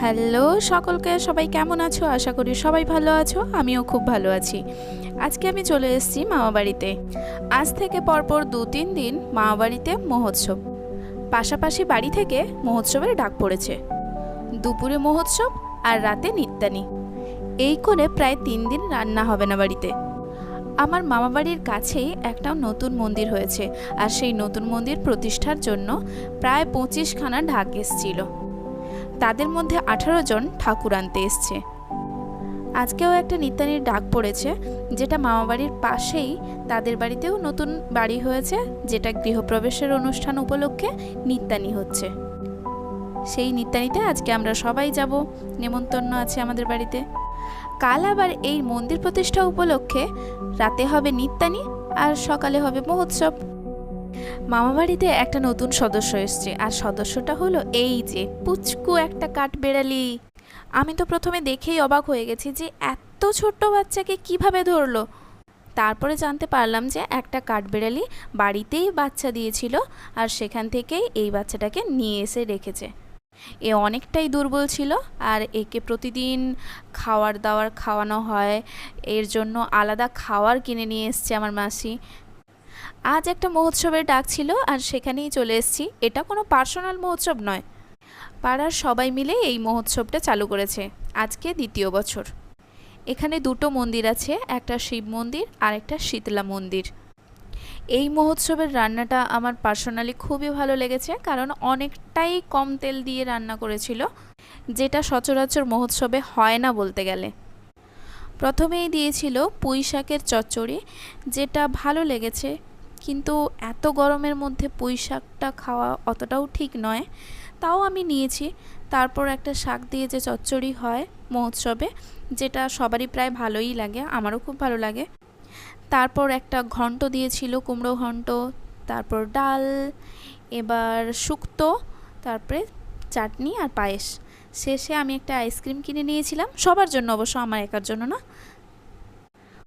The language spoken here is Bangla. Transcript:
হ্যালো সকলকে, সবাই কেমন আছো? আশা করি সবাই ভালো আছো। আমিও খুব ভালো আছি। আজকে আমি চলে এসেছি মামাবাড়িতে। আজ থেকে পরপর 2-3 দিন মামাবাড়িতে মহোৎসব, পাশাপাশি বাড়ি থেকে মহোৎসবের ডাক পড়েছে। দুপুরে মহোৎসব আর রাতে নিত্যানি, এই করে প্রায় 3 দিন রান্না হবে না বাড়িতে। আমার মামাবাড়ির কাছেই একটা নতুন মন্দির হয়েছে, আর সেই নতুন মন্দির প্রতিষ্ঠার জন্য প্রায় 25খানা ঢাক এসেছিল। তাদের মধ্যে 18 জন ঠাকুর আনতে এসছে। আজকেও একটা নিত্যানির ডাক পড়েছে, যেটা মামাবাড়ির পাশেই তাদের বাড়িতেও নতুন বাড়ি হয়েছে, যেটা গৃহপ্রবেশের অনুষ্ঠান উপলক্ষে নিত্যানি হচ্ছে। সেই নিত্যানিতে আজকে আমরা সবাই যাব, নেমন্তন্ন আছে আমাদের বাড়িতে। কাল আবার এই মন্দির প্রতিষ্ঠা উপলক্ষে রাতে হবে নিত্যানি আর সকালে হবে মহোৎসব। মামাবাড়িতে একটা নতুন সদস্য এসছে, আর সদস্যটা হলো এই যে পুচকু একটা কাঠবেড়ালি। আমি তো প্রথমে দেখেই অবাক হয়ে গেছি যে এত ছোট্ট বাচ্চাকে কিভাবে ধরলো। তারপরে জানতে পারলাম যে একটা কাঠবেড়ালি বাড়িতেই বাচ্চা দিয়েছিল, আর সেখান থেকেই এই বাচ্চাটাকে নিয়ে এসে রেখেছে। এ অনেকটাই দুর্বল ছিল, আর একে প্রতিদিন খাওয়ার দাওয়ার খাওয়ানো হয়। এর জন্য আলাদা খাওয়ার কিনে নিয়ে এসছে আমার মাসি। আজ একটা মহোৎসবের ডাক ছিল, আর সেখানেই চলে এসেছি। এটা কোনো পার্সোনাল মহোৎসব নয়, পাড়ার সবাই মিলে এই মহোৎসবটা চালু করেছে। আজকে 2য় বছর। এখানে 2টো মন্দির আছে, একটা শিব মন্দির আর একটা শীতলা মন্দির। এই মহোৎসবের রান্নাটা আমার পার্সোনালি খুবই ভালো লেগেছে, কারণ অনেকটাই কম তেল দিয়ে রান্না করেছিল, যেটা সচরাচর মহোৎসবে হয় না বলতে গেলে। প্রথমেই দিয়েছিল পুঁই শাকের চচ্চড়ি, যেটা ভালো লেগেছে, কিন্তু এত গরমের মধ্যে পুঁই শাকটা খাওয়া অতটাও ঠিক নয়, তাও আমি নিয়েছি। তারপর একটা শাক দিয়ে যে চচ্চড়ি হয় মহোৎসবে, যেটা সবারই প্রায় ভালোই লাগে, আমারও খুব ভালো লাগে। তারপর একটা ঘন্ট দিয়েছিল, কুমড়ো ঘন্ট, তারপর ডাল, এবার শুক্তো, তারপরে চাটনি আর পায়েস। শেষে আমি একটা আইসক্রিম কিনে নিয়েছিলাম, সবার জন্য অবশ্য, আমার একার জন্য না।